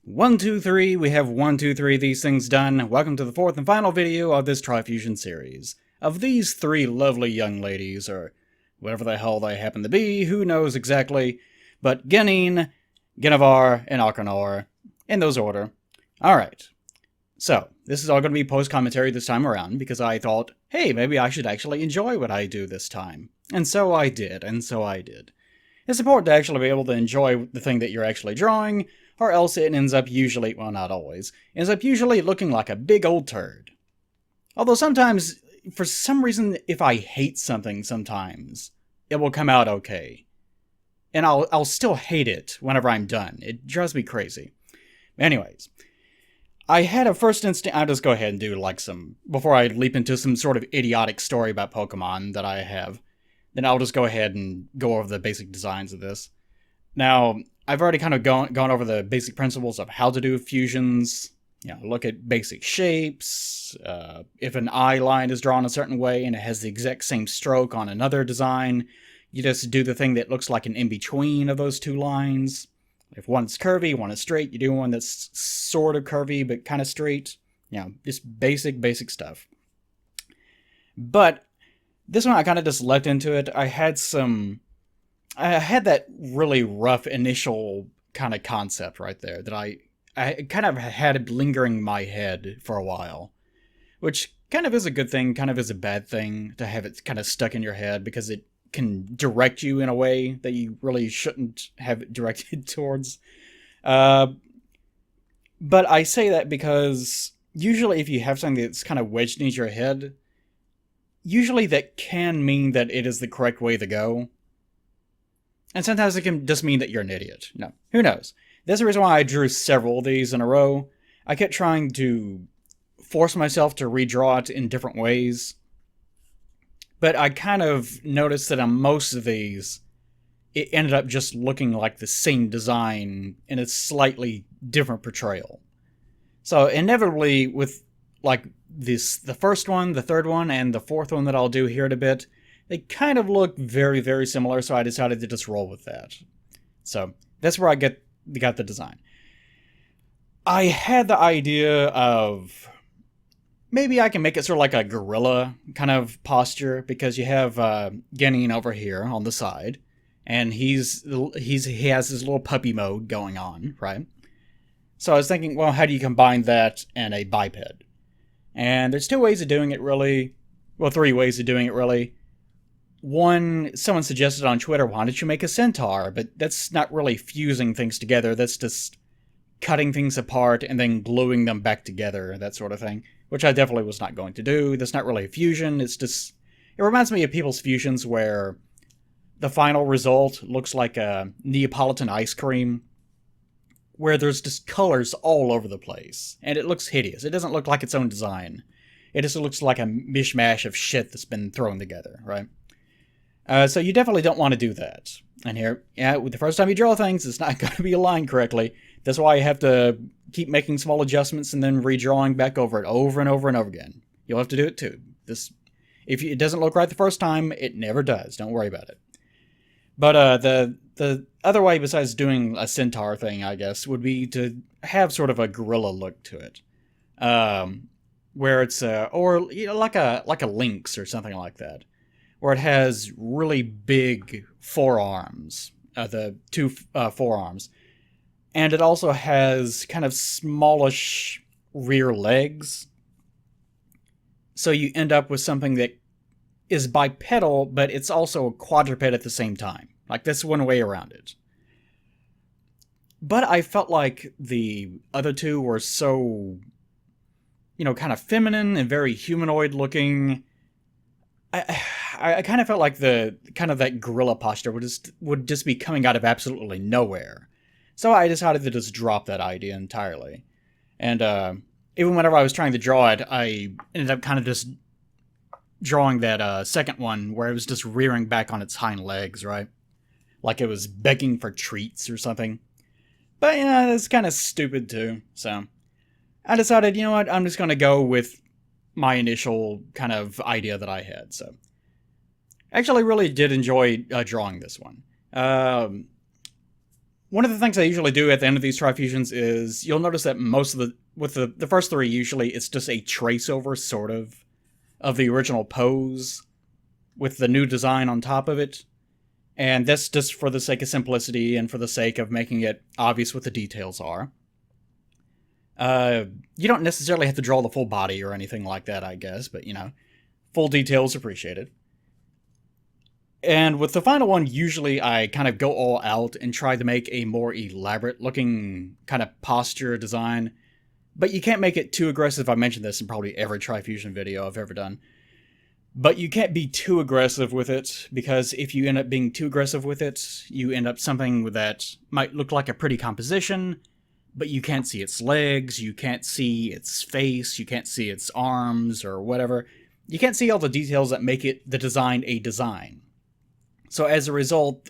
1, 2, 3, we have 1, 2, 3 these things done. Welcome to the fourth and final video of this Trifusion series. Of these three lovely young ladies, or whatever the hell they happen to be, who knows exactly, but Genine, Genevar, and Alcanor, in those order. Alright, so this is all going to be post-commentary this time around, because I thought, hey, maybe I should actually enjoy what I do this time. And so I did. It's important to actually be able to enjoy the thing that you're actually drawing, or else it ends up usually, well, not always, ends up usually looking like a big old turd. Although sometimes, for some reason, if I hate something sometimes, it will come out okay. And I'll still hate it whenever I'm done. It drives me crazy. Anyways, I had a first instinct, I'll just go ahead and do like some, before I leap into some sort of idiotic story about Pokemon that I have, then I'll just go ahead and go over the basic designs of this. Now, I've already kind of gone over the basic principles of how to do fusions. You know, look at basic shapes. If an eye line is drawn a certain way and it has the exact same stroke on another design, you just do the thing that looks like an in-between of those two lines. If one's curvy, one is straight, you do one that's sort of curvy but kind of straight. You know, just basic stuff. But this one I kind of just left into it. I had that really rough initial kind of concept right there that I kind of had lingering in my head for a while, which kind of is a good thing, kind of is a bad thing to have it kind of stuck in your head because it can direct you in a way that you really shouldn't have it directed towards. But I say that because usually if you have something that's kind of wedged into your head, usually that can mean that it is the correct way to go. And sometimes it can just mean that you're an idiot. No, who knows? That's the reason why I drew several of these in a row. I kept trying to force myself to redraw it in different ways. But I kind of noticed that on most of these, it ended up just looking like the same design in a slightly different portrayal. So inevitably, with like this, the first one, the third one, and the fourth one that I'll do here in a bit, they kind of look very, very similar, so I decided to just roll with that. So that's where I got the design. I had the idea of maybe I can make it sort of like a gorilla kind of posture, because you have Genine over here on the side, and he has his little puppy mode going on, right? So I was thinking, well, how do you combine that and a biped? And there's two ways of doing it, really. Well, three ways of doing it, really. One, someone suggested on Twitter, why don't you make a centaur? But that's not really fusing things together. That's just cutting things apart and then gluing them back together, that sort of thing. Which I definitely was not going to do. That's not really a fusion. It's just... It reminds me of people's fusions where the final result looks like a Neapolitan ice cream, where there's just colors all over the place. And it looks hideous. It doesn't look like its own design. It just looks like a mishmash of shit that's been thrown together, right? So you definitely don't want to do that. And here, yeah, the first time you draw things, it's not going to be aligned correctly. That's why you have to keep making small adjustments and then redrawing back over it over and over and over again. You'll have to do it too. If it doesn't look right the first time, it never does. Don't worry about it. But the other way besides doing a centaur thing, I guess, would be to have sort of a gorilla look to it. Where it's or you know, like a lynx or something like that. Where it has really big forearms, the two forearms. And it also has kind of smallish rear legs. So you end up with something that is bipedal, but it's also a quadruped at the same time. Like, that's one way around it. But I felt like the other two were so, you know, kind of feminine and very humanoid looking. I kind of felt like the kind of that gorilla posture would just be coming out of absolutely nowhere. So I decided to just drop that idea entirely. And even whenever I was trying to draw it, I ended up kind of just drawing that second one where it was just rearing back on its hind legs, right? Like it was begging for treats or something. But, yeah, that's kind of stupid too. So I decided, you know what, I'm just going to go with my initial kind of idea that I had. So actually really did enjoy drawing this one. one of the things I usually do at the end of these Trifusions is you'll notice that most of with the first three, usually it's just a trace over, sort of the original pose with the new design on top of it. And that's just for the sake of simplicity and for the sake of making it obvious what the details are. You don't necessarily have to draw the full body or anything like that, I guess, but, full detail is appreciated. And with the final one, usually I kind of go all out and try to make a more elaborate looking kind of posture design. But you can't make it too aggressive. I mentioned this in probably every Trifusion video I've ever done. But you can't be too aggressive with it, because if you end up being too aggressive with it, you end up something that might look like a pretty composition, but you can't see its legs, you can't see its face, you can't see its arms, or whatever. You can't see all the details that make the design a design. So as a result,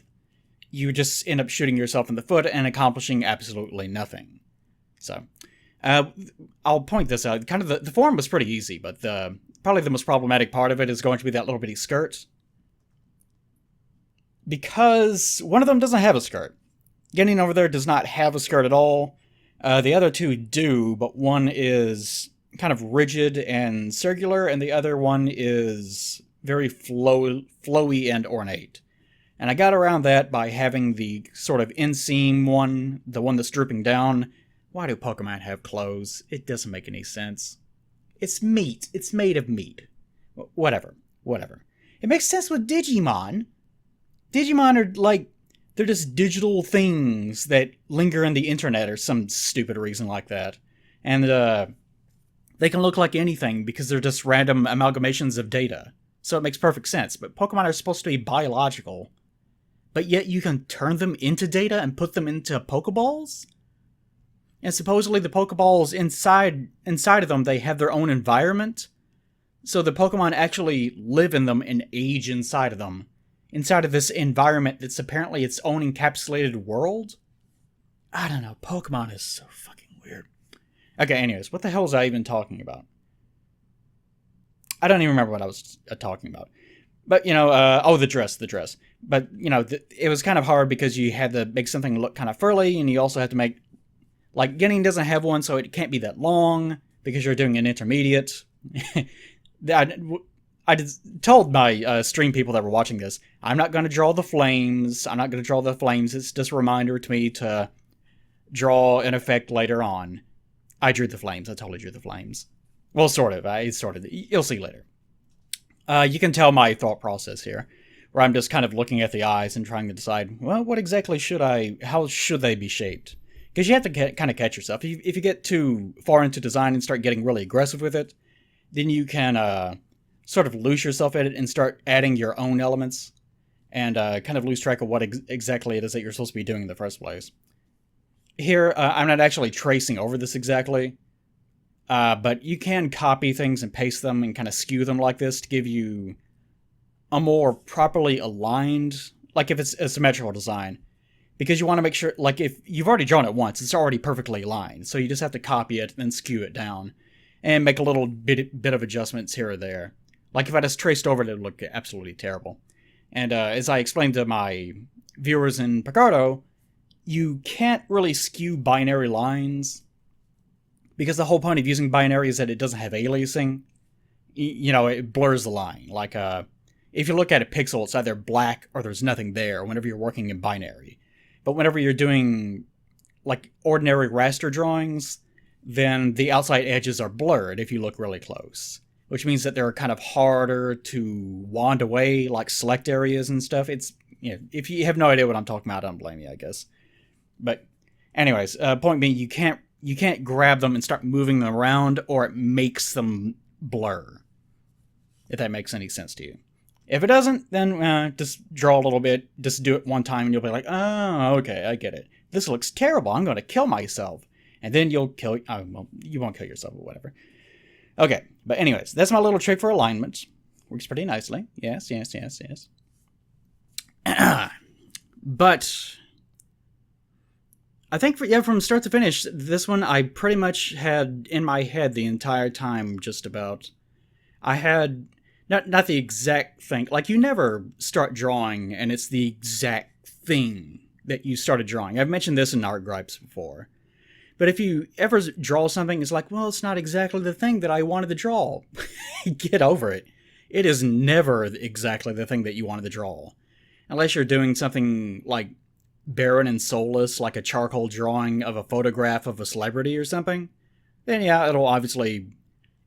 you just end up shooting yourself in the foot and accomplishing absolutely nothing. So, I'll point this out. Kind of the form was pretty easy, but probably the most problematic part of it is going to be that little bitty skirt. Because one of them doesn't have a skirt. Getting over there does not have a skirt at all. The other two do, but one is kind of rigid and circular, and the other one is very flowy and ornate. And I got around that by having the sort of inseam one, the one that's drooping down. Why do Pokemon have clothes? It doesn't make any sense. It's meat. It's made of meat. Whatever. It makes sense with Digimon. Digimon are they're just digital things that linger in the internet or some stupid reason like that. And they can look like anything because they're just random amalgamations of data. So it makes perfect sense. But Pokemon are supposed to be biological. But yet you can turn them into data and put them into Pokeballs? And supposedly the Pokeballs inside of them, they have their own environment. So the Pokemon actually live in them and age inside of them. Inside of this environment that's apparently its own encapsulated world? I don't know, Pokemon is so fucking weird. Okay, anyways, what the hell was I even talking about? I don't even remember what I was talking about. But, the dress. But, it was kind of hard because you had to make something look kind of furry, and you also had to make, Ginning doesn't have one, so it can't be that long, because you're doing an intermediate. I told my stream people that were watching this, I'm not going to draw the flames. It's just a reminder to me to draw an effect later on. I drew the flames. I totally drew the flames. Well, sort of. You'll see later. You can tell my thought process here, where I'm just kind of looking at the eyes and trying to decide, well, what exactly how should they be shaped? Because you have to kind of catch yourself. If you get too far into design and start getting really aggressive with it, then you can sort of lose yourself at it and start adding your own elements and kind of lose track of what exactly it is that you're supposed to be doing in the first place. Here, I'm not actually tracing over this exactly, but you can copy things and paste them and kind of skew them like this to give you a more properly aligned, if it's a symmetrical design. Because you want to make sure, if you've already drawn it once, it's already perfectly aligned. So you just have to copy it, then skew it down, and make a little bit of adjustments here or there. If I just traced over it, it would look absolutely terrible. And as I explained to my viewers in Picardo, you can't really skew binary lines, because the whole point of using binary is that it doesn't have aliasing. It blurs the line. If you look at a pixel, it's either black or there's nothing there whenever you're working in binary. But whenever you're doing, ordinary raster drawings, then the outside edges are blurred if you look really close. Which means that they're kind of harder to wand away, select areas and stuff. It's, if you have no idea what I'm talking about, I don't blame you, I guess. But anyways, point being, you can't grab them and start moving them around, or it makes them blur. If that makes any sense to you. If it doesn't, then just draw a little bit, just do it one time, and you'll be like, oh, okay, I get it. This looks terrible, I'm going to kill myself. And then you won't kill yourself or whatever. Okay, but anyways, that's my little trick for alignment. Works pretty nicely. Yes. But I think from start to finish, this one I pretty much had in my head the entire time, just about. I had not the exact thing. You never start drawing and it's the exact thing that you started drawing. I've mentioned this in Art Gripes before. But if you ever draw something, it's like, well, it's not exactly the thing that I wanted to draw. Get over it. It is never exactly the thing that you wanted to draw. Unless you're doing something like barren and soulless, like a charcoal drawing of a photograph of a celebrity or something, then yeah, it'll obviously,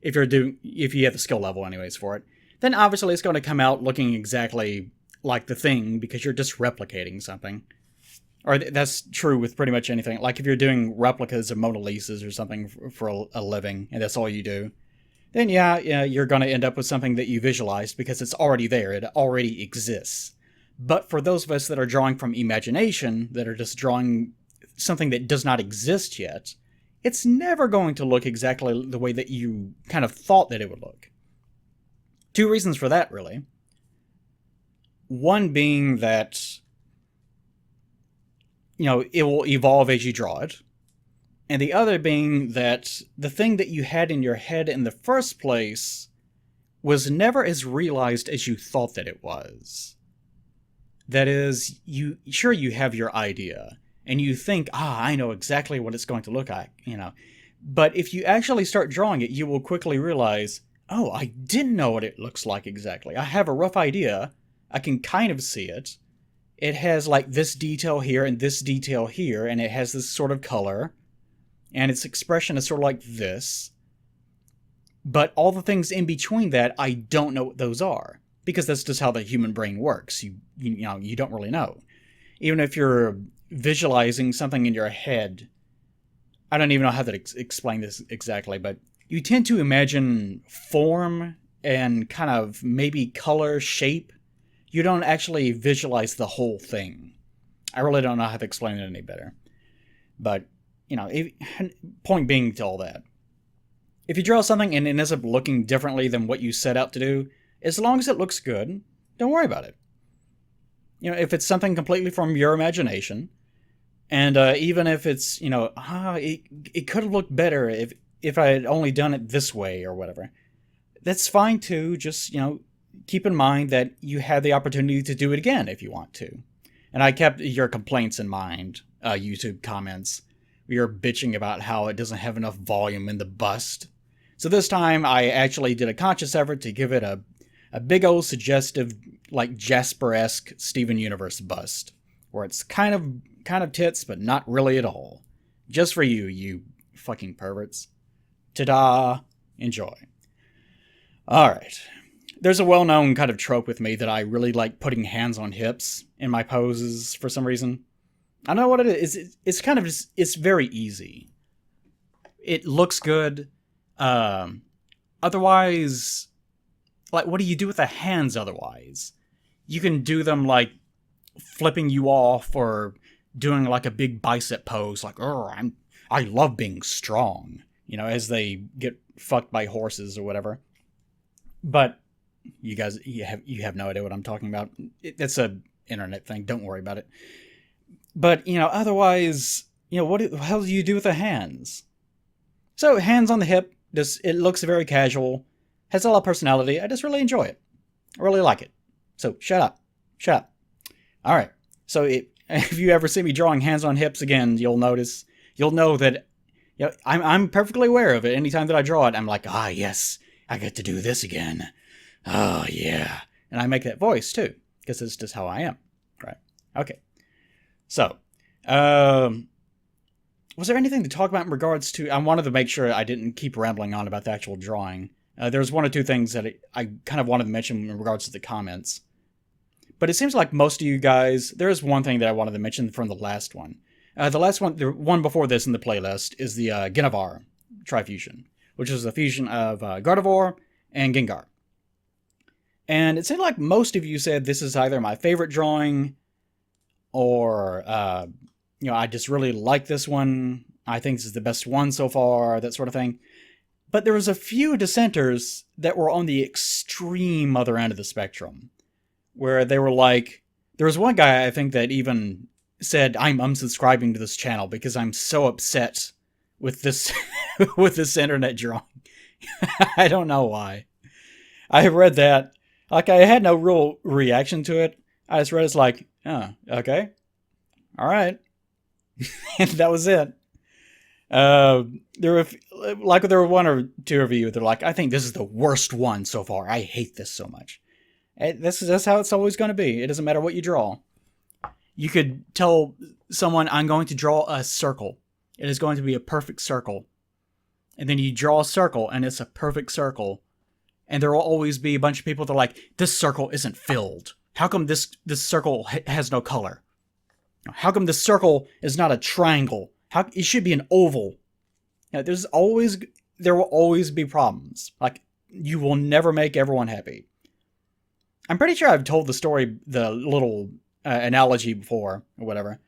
if you have the skill level anyways for it, then obviously it's going to come out looking exactly like the thing because you're just replicating something. Or that's true with pretty much anything. Like if you're doing replicas of Mona Lisas or something for a living, and that's all you do, then yeah, you're going to end up with something that you visualized because it's already there. It already exists. But for those of us that are drawing from imagination, that are just drawing something that does not exist yet, it's never going to look exactly the way that you kind of thought that it would look. Two reasons for that, really. One being that, it will evolve as you draw it. And the other being that the thing that you had in your head in the first place was never as realized as you thought that it was. That is, you have your idea, and you think, I know exactly what it's going to look like, But if you actually start drawing it, you will quickly realize, oh, I didn't know what it looks like exactly. I have a rough idea. I can kind of see it. It has like this detail here and this detail here, and it has this sort of color, and its expression is sort of like this. But all the things in between that, I don't know what those are. Because that's just how the human brain works. You don't really know. Even if you're visualizing something in your head, I don't even know how to explain this exactly, but you tend to imagine form and kind of maybe color, shape. You don't actually visualize the whole thing. I really don't know how to explain it any better. But, point being to all that. If you draw something and it ends up looking differently than what you set out to do, as long as it looks good, don't worry about it. If it's something completely from your imagination, and even if it's, it could have looked better if I had only done it this way or whatever, that's fine too. Just, keep in mind that you had the opportunity to do it again if you want to. And I kept your complaints in mind, YouTube comments. You're bitching about how it doesn't have enough volume in the bust. So this time I actually did a conscious effort to give it a big old suggestive, like Jasper-esque Steven Universe bust, where it's kind of tits, but not really at all. Just for you, you fucking perverts. Ta-da! Enjoy. Alright. There's a well-known kind of trope with me that I really like putting hands on hips in my poses for some reason. I don't know what it is. It's kind of just, it's very easy. It looks good. Otherwise, like, what do you do with the hands otherwise? You can do them like flipping you off or doing like a big bicep pose, like, I love being strong, as they get fucked by horses or whatever. But you guys, you have no idea what I'm talking about. It's a internet thing. Don't worry about it. But, otherwise, what the hell do you do with the hands? So, hands on the hip, it looks very casual. Has a lot of personality. I just really enjoy it. I really like it. So, shut up. Alright. So, if you ever see me drawing hands on hips again, you'll know that I'm perfectly aware of it. Anytime that I draw it, I'm like, yes, I get to do this again. Oh, yeah. And I make that voice, too, because it's just how I am. Right. Okay. So, was there anything to talk about in regards to... I wanted to make sure I didn't keep rambling on about the actual drawing. There's one or two things that I kind of wanted to mention in regards to the comments. But it seems like most of you guys... There is one thing that I wanted to mention from the last one. The last one, the one before this in the playlist, is the Aravar Trifusion, which is a fusion of Gardevoir and Gengar. And it seemed like most of you said this is either my favorite drawing, or, I just really like this one. I think this is the best one so far, that sort of thing. But there was a few dissenters that were on the extreme other end of the spectrum, where they were like, there was one guy, I think, that even said, I'm unsubscribing to this channel because I'm so upset with this, with this internet drawing. I don't know why. I read that. Like, I had no real reaction to it. I just read it's like, oh, okay. All right. And that was it. There were one or two of you that are like, I think this is the worst one so far. I hate this so much. That's how it's always going to be. It doesn't matter what you draw. You could tell someone, I'm going to draw a circle. It is going to be a perfect circle. And then you draw a circle, and it's a perfect circle. And there will always be a bunch of people that are like, this circle isn't filled. How come this circle has no color? How come this circle is not a triangle? It should be an oval. There will always be problems. Like, you will never make everyone happy. I'm pretty sure I've told the little analogy before, or whatever.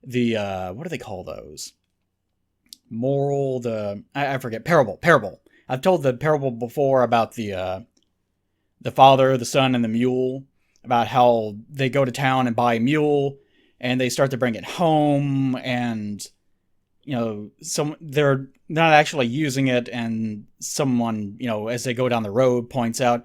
What do they call those? I forget. Parable. I've told the parable before about the father, the son, and the mule, about how they go to town and buy a mule, and they start to bring it home, and they're not actually using it, and someone, as they go down the road, points out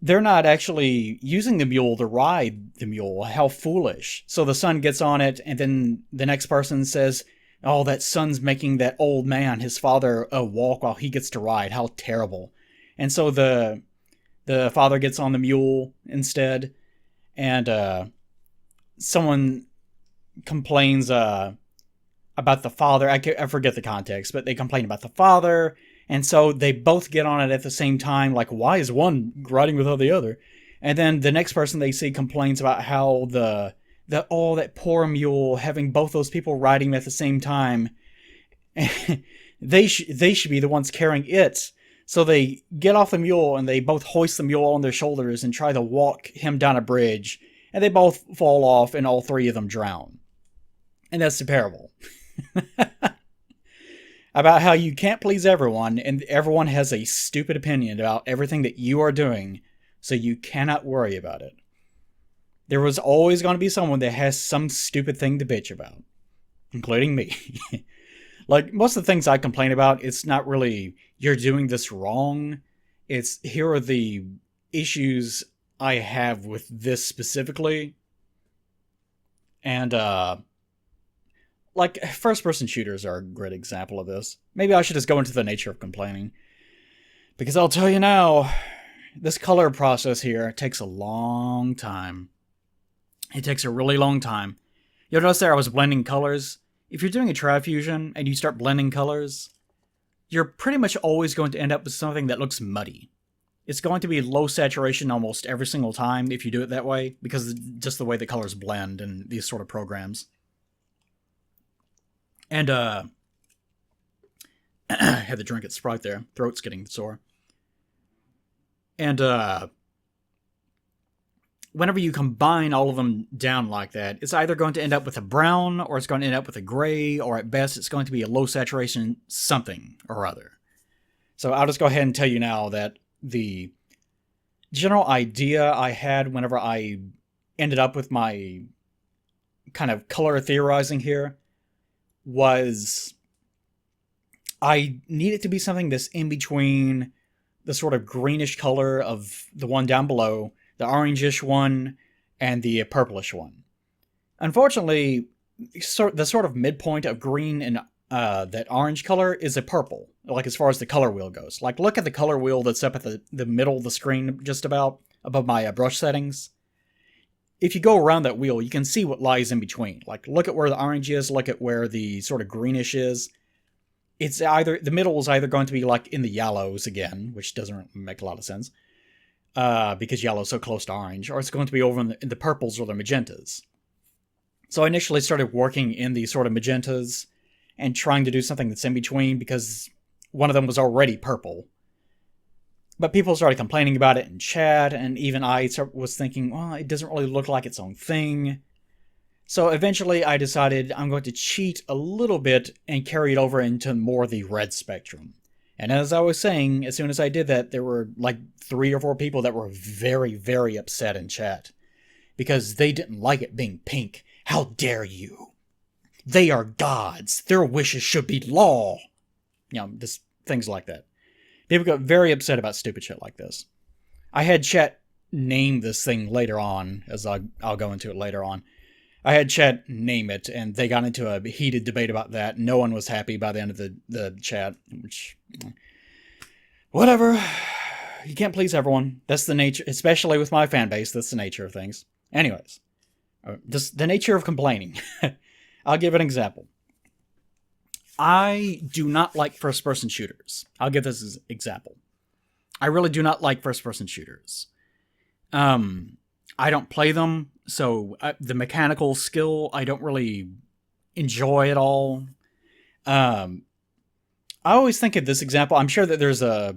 they're not actually using the mule to ride the mule. How foolish. So the son gets on it, and then the next person says, oh, that son's making that old man, his father, walk while he gets to ride. How terrible. And so the father gets on the mule instead, and someone complains about the father. I forget the context, but they complain about the father, and so they both get on it at the same time, like, why is one riding without the other? And then the next person they see complains about how that poor mule, having both those people riding at the same time, they should be the ones carrying it. So they get off the mule, and they both hoist the mule on their shoulders and try to walk him down a bridge, and they both fall off, and all three of them drown. And that's the parable. About how you can't please everyone, and everyone has a stupid opinion about everything that you are doing, so you cannot worry about it. There was always going to be someone that has some stupid thing to bitch about, including me. Like, most of the things I complain about, it's not really, you're doing this wrong. It's, here are the issues I have with this specifically. And, like, first-person shooters are a great example of this. Maybe I should just go into the nature of complaining. Because I'll tell you now, this color process here takes a long time. It takes a really long time. You'll notice there I was blending colors. If you're doing a Trifusion and you start blending colors, you're pretty much always going to end up with something that looks muddy. It's going to be low saturation almost every single time if you do it that way, because of just the way the colors blend in these sort of programs. And, I had to drink at Sprite there. Throat's getting sore. And, whenever you combine all of them down like that, it's either going to end up with a brown, or it's going to end up with a gray, or at best it's going to be a low saturation something or other. So I'll just go ahead and tell you now that the general idea I had whenever I ended up with my kind of color theorizing here was I need it to be something that's in between the sort of greenish color of the one down below, the orangish one, and the purplish one. Unfortunately, the sort of midpoint of green and that orange color is a purple, like as far as the color wheel goes. Like, look at the color wheel that's up at the middle of the screen, just about above my brush settings. If you go around that wheel, you can see what lies in between. Like, look at where the orange is, look at where the sort of greenish is. It's either, the middle is either going to be like in the yellows again, which doesn't make a lot of sense, because yellow is so close to orange, or it's going to be over in the purples or the magentas. So I initially started working in the sort of magentas and trying to do something that's in between, because one of them was already purple. But people started complaining about it in chat, and even I was thinking, well, it doesn't really look like its own thing. So eventually I decided I'm going to cheat a little bit and carry it over into more the red spectrum. And as I was saying, as soon as I did that, there were like 3 or 4 people that were very, very upset in chat, because they didn't like it being pink. How dare you? They are gods. Their wishes should be law. Just things like that. People got very upset about stupid shit like this. I had chat name this thing later on, as I'll go into it later on. I had chat name it, and they got into a heated debate about that. No one was happy by the end of the chat, which, whatever. You can't please everyone. That's the nature, especially with my fan base. That's the nature of things. Anyways, the nature of complaining. I'll give an example. I do not like first-person shooters. I'll give this as an example. I really do not like first-person shooters. I don't play them, so the mechanical skill I don't really enjoy at all. I always think of this example. I'm sure that there's a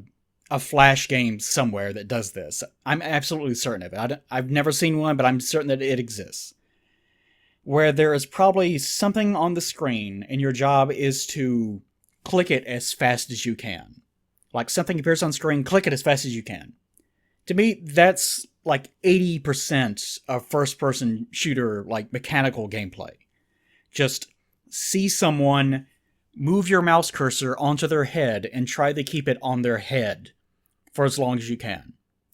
Flash game somewhere that does this. I'm absolutely certain of it. I've never seen one, but I'm certain that it exists. Where there is probably something on the screen, and your job is to click it as fast as you can. Like something appears on screen, click it as fast as you can. To me, that's like 80% of first-person shooter, like mechanical gameplay. Just see someone, move your mouse cursor onto their head, and try to keep it on their head for as long as you can.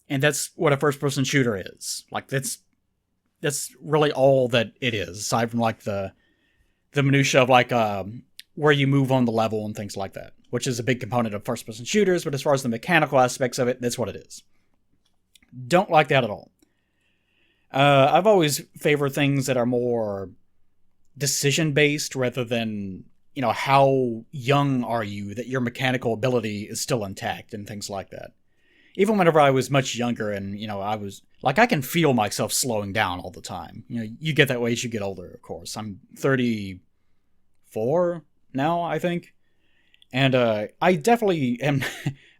And that's what a first-person shooter is. Like, that's really all that it is, aside from like the minutia of like where you move on the level and things like that, which is a big component of first-person shooters. But as far as the mechanical aspects of it, that's what it is. Don't like that at all. I've always favored things that are more decision-based rather than, how young are you that your mechanical ability is still intact and things like that. Even whenever I was much younger and, I was... Like, I can feel myself slowing down all the time. You get that way as you get older, of course. I'm 34 now, I think. And I definitely am...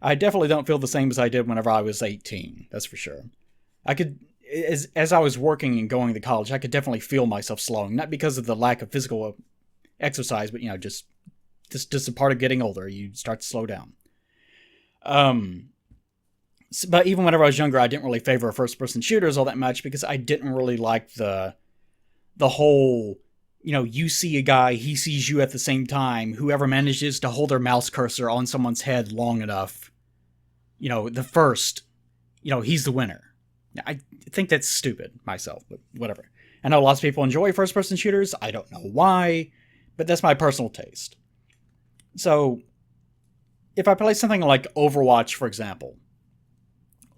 I definitely don't feel the same as I did whenever I was 18, that's for sure. I could... As I was working and going to college, I could definitely feel myself slowing. Not because of the lack of physical exercise, but, just a part of getting older. You start to slow down. But even whenever I was younger, I didn't really favor first-person shooters all that much because I didn't really like the whole, you see a guy, he sees you at the same time, whoever manages to hold their mouse cursor on someone's head long enough, the first, he's the winner. I think that's stupid myself, but whatever. I know lots of people enjoy first-person shooters. I don't know why, but that's my personal taste. So, if I play something like Overwatch, for example,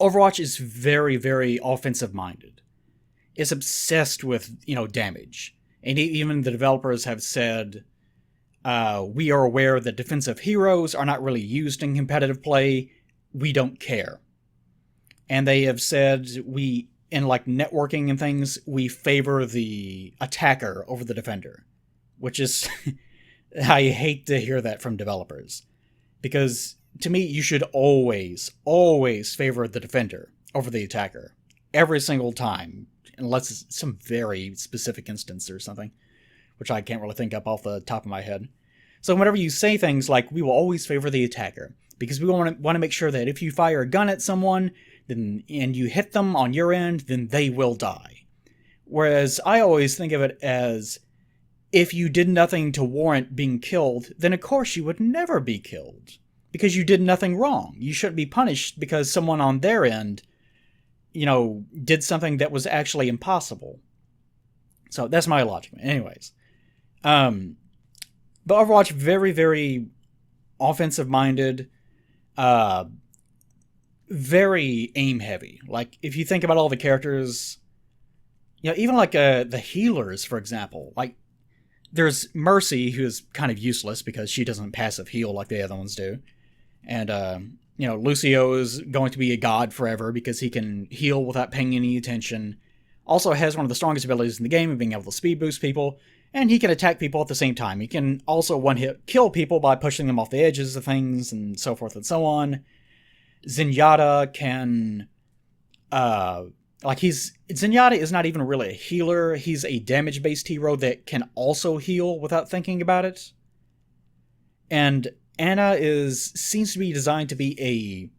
Overwatch is very, very offensive-minded. It's obsessed with, damage. And even the developers have said, we are aware that defensive heroes are not really used in competitive play. We don't care. And they have said, in like networking and things, we favor the attacker over the defender. Which is, I hate to hear that from developers. Because to me, you should always, always favor the defender over the attacker. Every single time. Unless it's some very specific instance or something. Which I can't really think up off the top of my head. So whenever you say things like, we will always favor the attacker. Because we want to make sure that if you fire a gun at someone, and you hit them on your end, then they will die. Whereas I always think of it as, if you did nothing to warrant being killed, then of course you would never be killed. Because you did nothing wrong. You shouldn't be punished because someone on their end, did something that was actually impossible. So that's my logic. Anyways. But Overwatch, very, very offensive-minded. Very aim-heavy. Like, if you think about all the characters, even like the healers, for example. Like, there's Mercy, who is kind of useless because she doesn't passive heal like the other ones do. And, Lucio is going to be a god forever because he can heal without paying any attention. Also has one of the strongest abilities in the game of being able to speed boost people. And he can attack people at the same time. He can also one-hit kill people by pushing them off the edges of things and so forth and so on. Zenyatta can... Zenyatta is not even really a healer. He's a damage-based hero that can also heal without thinking about it. And Ana seems to be designed to be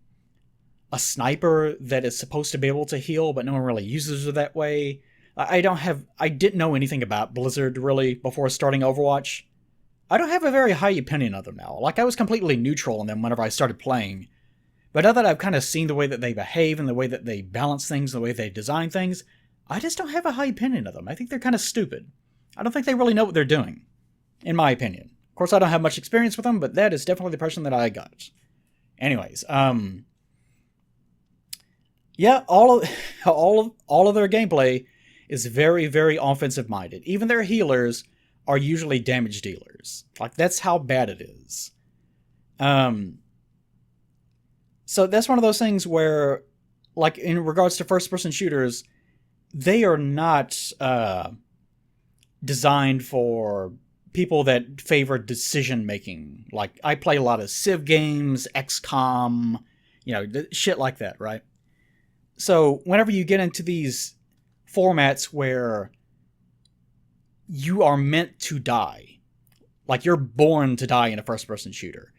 a sniper that is supposed to be able to heal, but no one really uses her that way. I didn't know anything about Blizzard, really, before starting Overwatch. I don't have a very high opinion of them now. Like, I was completely neutral on them whenever I started playing. But now that I've kind of seen the way that they behave and the way that they balance things, the way they design things, I just don't have a high opinion of them. I think they're kind of stupid. I don't think they really know what they're doing, in my opinion. Of course, I don't have much experience with them, but that is definitely the impression that I got. Anyways, yeah, all of their gameplay is very, very offensive minded. Even their healers are usually damage dealers. Like, that's how bad it is. So that's one of those things where, like, in regards to first-person shooters, they are not designed for people that favor decision-making. Like, I play a lot of Civ games, XCOM, shit like that, right? So whenever you get into these formats where you are meant to die, like, you're born to die in a first-person shooter,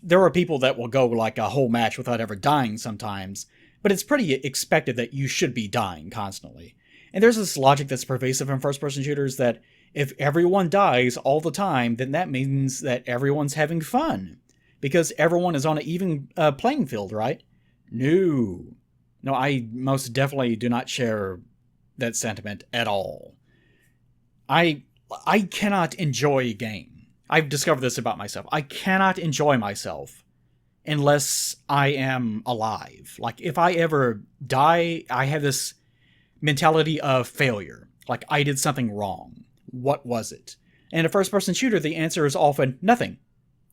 there are people that will go, like, a whole match without ever dying sometimes, but it's pretty expected that you should be dying constantly. And there's this logic that's pervasive in first-person shooters that if everyone dies all the time, then that means that everyone's having fun. Because everyone is on an even playing field, right? No, I most definitely do not share that sentiment at all. I cannot enjoy a game. I've discovered this about myself. I cannot enjoy myself unless I am alive. Like, if I ever die, I have this mentality of failure. Like, I did something wrong. What was it? In a first-person shooter, the answer is often nothing.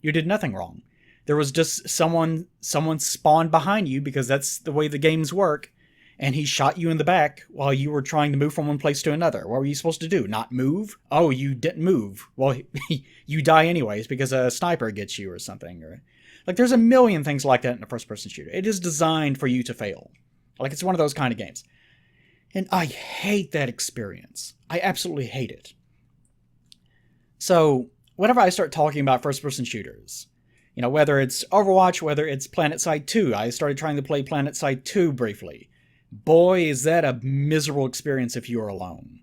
You did nothing wrong. There was just someone spawned behind you, because that's the way the games work, and he shot you in the back while you were trying to move from one place to another. What were you supposed to do? Not move? Oh, you didn't move. Well, you die anyways because a sniper gets you or something. Like, there's a million things like that in a first-person shooter. It is designed for you to fail. Like, it's one of those kind of games. And I hate that experience. I absolutely hate it. So, whenever I start talking about first-person shooters, whether it's Overwatch, whether it's PlanetSide 2, I started trying to play PlanetSide 2 briefly. Boy, is that a miserable experience if you're alone.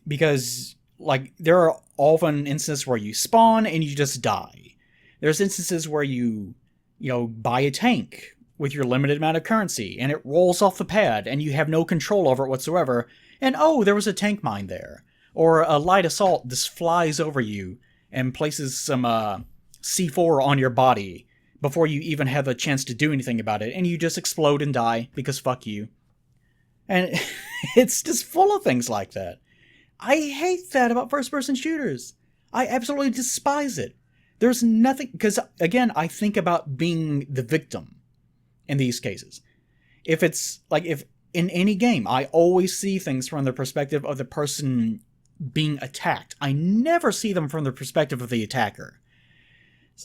Because, like, there are often instances where you spawn and you just die. There's instances where you buy a tank with your limited amount of currency, and it rolls off the pad, and you have no control over it whatsoever, and oh, there was a tank mine there. Or a light assault just flies over you and places some C4 on your body before you even have a chance to do anything about it, and you just explode and die, because fuck you. And it's just full of things like that. I hate that about first-person shooters. I absolutely despise it. There's nothing, because, again, I think about being the victim in these cases. If in any game, I always see things from the perspective of the person being attacked. I never see them from the perspective of the attacker.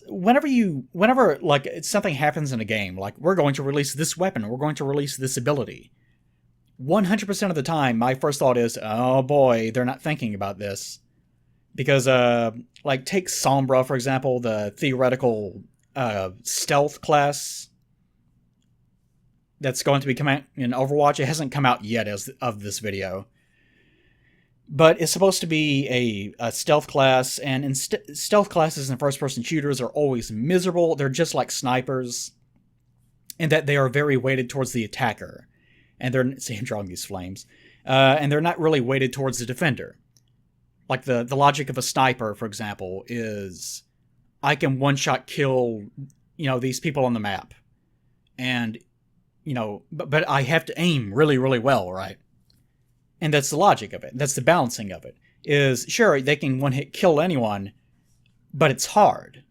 Whenever like something happens in a game, like, we're going to release this weapon, we're going to release this ability, 100% of the time, my first thought is, oh boy, they're not thinking about this. Because, like, take Sombra, for example, the theoretical stealth class that's going to be coming out in Overwatch. It hasn't come out yet as of this video. But it's supposed to be a stealth class, and stealth classes in first-person shooters are always miserable. They're just like snipers, in that they are very weighted towards the attacker. And they're... See, I'm drawing these flames. And they're not really weighted towards the defender. Like, the logic of a sniper, for example, is I can one-shot kill, these people on the map. And, but I have to aim really, really well, right? And that's the logic of it. That's the balancing of it. Is, sure, they can one-hit kill anyone, but it's hard.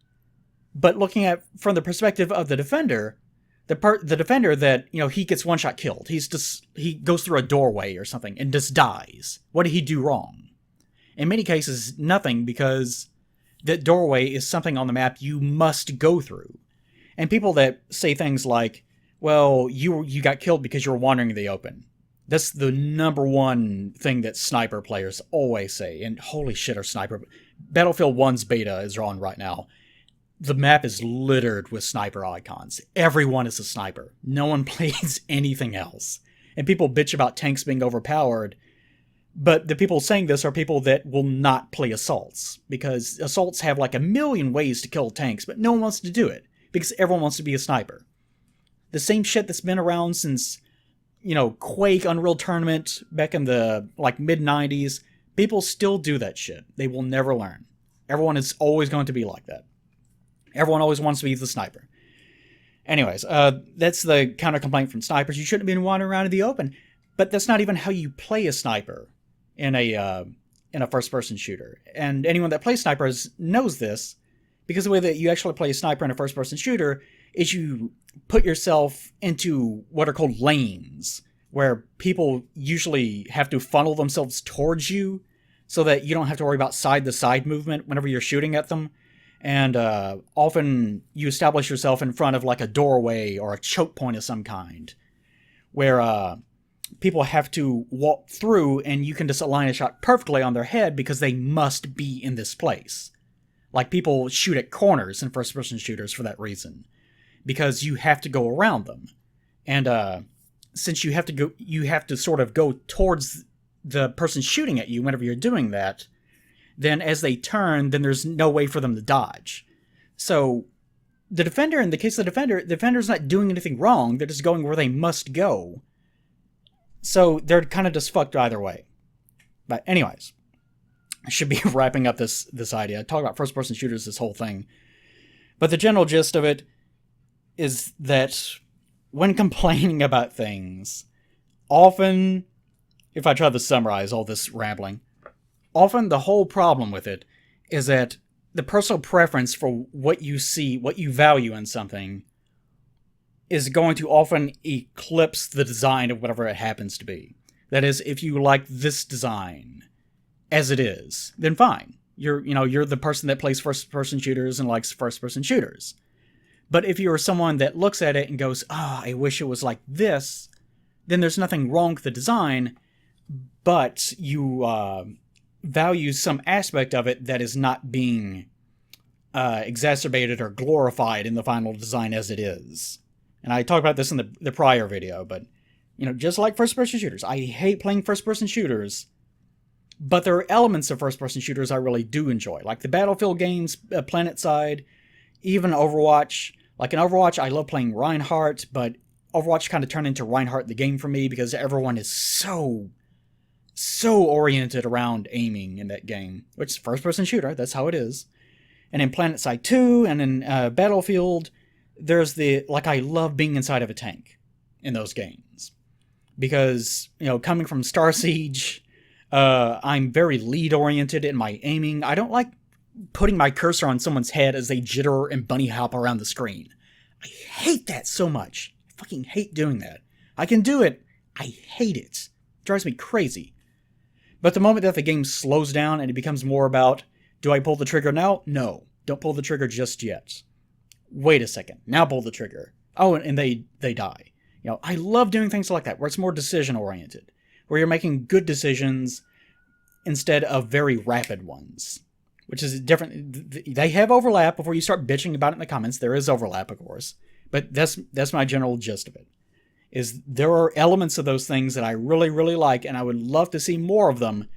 But looking at from the perspective of the defender, the defender that, he gets one-shot killed. He goes through a doorway or something and just dies. What did he do wrong? In many cases, nothing, because that doorway is something on the map you must go through. And people that say things like, well, you got killed because you were wandering in the open. That's the number one thing that sniper players always say. And holy shit, our sniper... Battlefield 1's beta is on right now. The map is littered with sniper icons. Everyone is a sniper. No one plays anything else. And people bitch about tanks being overpowered. But the people saying this are people that will not play assaults. Because assaults have like a million ways to kill tanks, but no one wants to do it. Because everyone wants to be a sniper. The same shit that's been around since... Quake Unreal Tournament back in the mid 90s, people still do that shit. They will never learn. Everyone is always going to be like that. Everyone always wants to be the sniper. Anyways, that's the counter complaint from snipers. You shouldn't have been wandering around in the open. But that's not even how you play a sniper in a first-person shooter. And anyone that plays snipers knows this, because the way that you actually play a sniper in a first-person shooter is you put yourself into what are called lanes, where people usually have to funnel themselves towards you so that you don't have to worry about side-to-side movement whenever you're shooting at them. And often you establish yourself in front of a doorway or a choke point of some kind, where people have to walk through and you can just align a shot perfectly on their head because they must be in this place. People shoot at corners in first-person shooters for that reason, because you have to go around them. And since you have to sort of go towards the person shooting at you whenever you're doing that, then as they turn, then there's no way for them to dodge. So the defender, in the case of the defender's not doing anything wrong. They're just going where they must go. So they're kind of just fucked either way. But anyways, I should be wrapping up this idea. I talk about first-person shooters this whole thing. But the general gist of it is that when complaining about things, often, if I try to summarize all this rambling, often the whole problem with it is that the personal preference for what you see, what you value in something, is going to often eclipse the design of whatever it happens to be. That is, if you like this design as it is, then fine. You're the person that plays first-person shooters and likes first-person shooters. But if you're someone that looks at it and goes, I wish it was like this, then there's nothing wrong with the design, but you value some aspect of it that is not being exacerbated or glorified in the final design as it is. And I talked about this in the prior video, but, just like first-person shooters, I hate playing first-person shooters, but there are elements of first-person shooters I really do enjoy, like the Battlefield games, PlanetSide, even Overwatch. Like in Overwatch, I love playing Reinhardt, but Overwatch kind of turned into Reinhardt the game for me because everyone is so oriented around aiming in that game, which is first-person shooter, that's how it is. And in PlanetSide 2 and in Battlefield, there's I love being inside of a tank in those games. Because, coming from Star Siege, I'm very lead-oriented in my aiming. I don't like putting my cursor on someone's head as they jitter and bunny hop around the screen. I hate that so much. I fucking hate doing that. I can do it. I hate it. It drives me crazy. But the moment that the game slows down and it becomes more about, do I pull the trigger now? No. Don't pull the trigger just yet. Wait a second. Now pull the trigger. Oh, and they die. I love doing things like that, where it's more decision-oriented, where you're making good decisions instead of very rapid ones, which is different. They have overlap. Before you start bitching about it in the comments, there is overlap, of course. But that's my general gist of it, is there are elements of those things that I really, really like, and I would love to see more of them,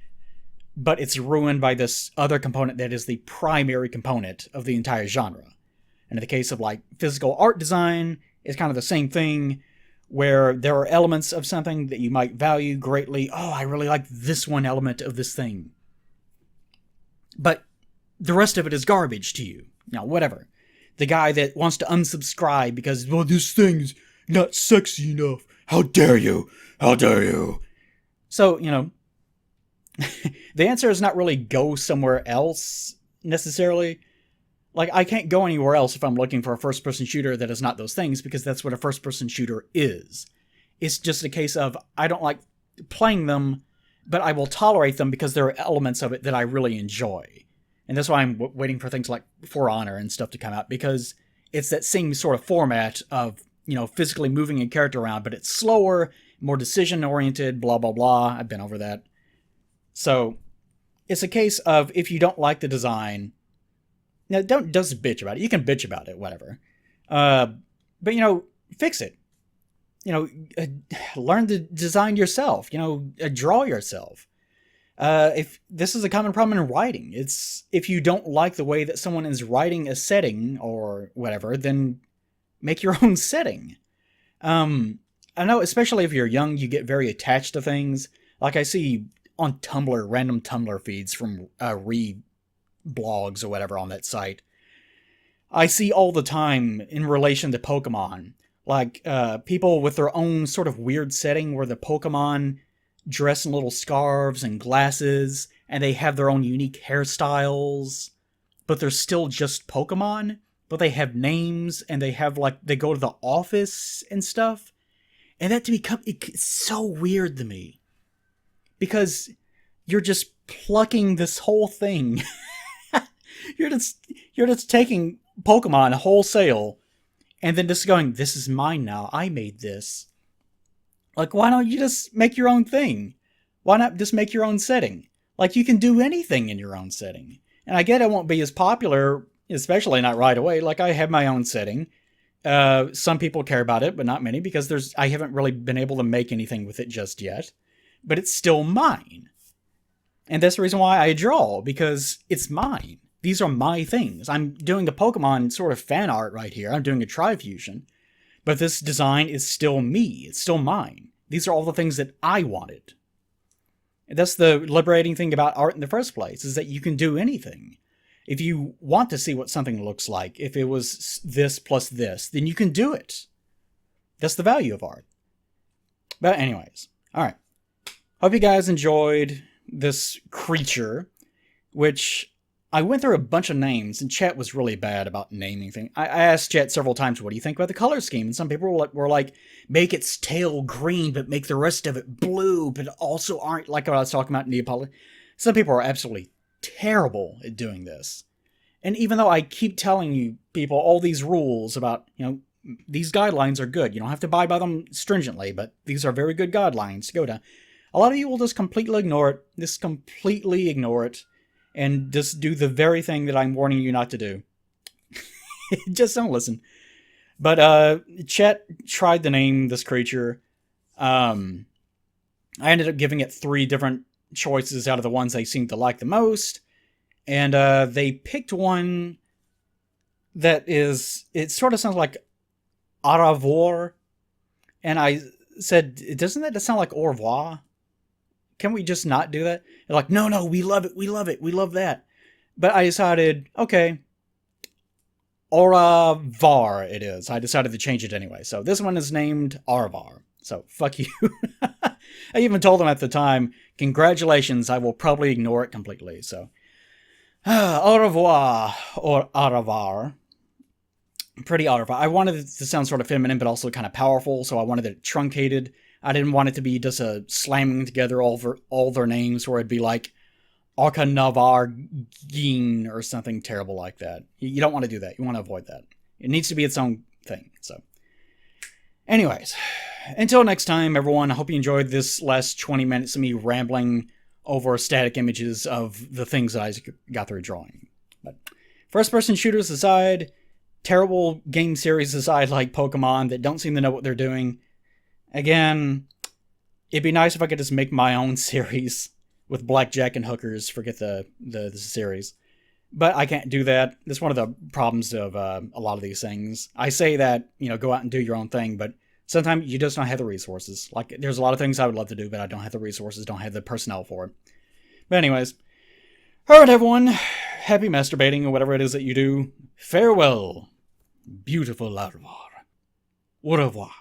but it's ruined by this other component that is the primary component of the entire genre. And in the case of physical art design, it's kind of the same thing, where there are elements of something that you might value greatly. Oh, I really like this one element of this thing. But the rest of it is garbage to you. Whatever. The guy that wants to unsubscribe because, this thing's not sexy enough. How dare you? How dare you? So, the answer is not really go somewhere else, necessarily. I can't go anywhere else if I'm looking for a first-person shooter that is not those things, because that's what a first-person shooter is. It's just a case of, I don't like playing them, but I will tolerate them because there are elements of it that I really enjoy. And that's why I'm waiting for things like For Honor and stuff to come out, because it's that same sort of format of, physically moving a character around, but it's slower, more decision-oriented, blah, blah, blah. I've been over that. So, it's a case of, if you don't like the design, now don't just bitch about it. You can bitch about it, whatever. But, fix it. Learn to design yourself. Draw yourself. If this is a common problem in writing, it's if you don't like the way that someone is writing a setting or whatever, then make your own setting. I know, especially if you're young, you get very attached to things. Like I see on Tumblr, random Tumblr feeds from blogs or whatever on that site. I see all the time in relation to Pokemon. Like, people with their own sort of weird setting where the Pokemon dress in little scarves and glasses, and they have their own unique hairstyles, but they're still just Pokemon, but they have names, and they have, like, they go to the office and stuff. And that to become, it's so weird to me. Because you're just plucking this whole thing. you're just taking Pokemon wholesale, and then just going, this is mine now, I made this. Like, why don't you just make your own thing? Why not just make your own setting? Like, you can do anything in your own setting. And I get it won't be as popular, especially not right away. Like, I have my own setting. Some people care about it, but not many, because I haven't really been able to make anything with it just yet. But it's still mine. And that's the reason why I draw, because it's mine. These are my things. I'm doing a Pokemon sort of fan art right here. I'm doing a Trifusion. But this design is still me. It's still mine. These are all the things that I wanted. And that's the liberating thing about art in the first place, is that you can do anything. If you want to see what something looks like, if it was this plus this, then you can do it. That's the value of art. But anyways, alright. Hope you guys enjoyed this creature, which I went through a bunch of names, and chat was really bad about naming things. I asked chat several times, what do you think about the color scheme? And some people were like, make its tail green, but make the rest of it blue, but also aren't, like what I was talking about in Neapolitan. Some people are absolutely terrible at doing this. And even though I keep telling you people all these rules about, these guidelines are good. You don't have to abide by them stringently, but these are very good guidelines to go down. A lot of you will just completely ignore it. Just completely ignore it. And just do the very thing that I'm warning you not to do. Just don't listen. But chat tried to name this creature. I ended up giving it 3 different choices out of the ones they seemed to like the most. And they picked one that it sort of sounds like Aravar. And I said, doesn't that sound like au revoir? Can we just not do that? They're like, no, we love it, we love that. But I decided, okay, Aravar it is. I decided to change it anyway. So this one is named Aravar. So fuck you. I even told them at the time, congratulations, I will probably ignore it completely. So, au revoir, or Aravar. Pretty Aravar. I wanted it to sound sort of feminine, but also kind of powerful, so I wanted it truncated. I didn't want it to be just a slamming together all their names, where it'd be like Arkanavar-gin or something terrible like that. You don't want to do that. You want to avoid that. It needs to be its own thing. So, anyways, until next time, everyone, I hope you enjoyed this last 20 minutes of me rambling over static images of the things that I got through drawing. But first-person shooters aside, terrible game series aside, like Pokemon, that don't seem to know what they're doing, again, it'd be nice if I could just make my own series with blackjack and hookers. Forget the series. But I can't do that. That's one of the problems of a lot of these things. I say that, go out and do your own thing, but sometimes you just don't have the resources. Like, there's a lot of things I would love to do, but I don't have the resources, don't have the personnel for it. But anyways, alright everyone, happy masturbating or whatever it is that you do. Farewell, beautiful Aravar. Au revoir.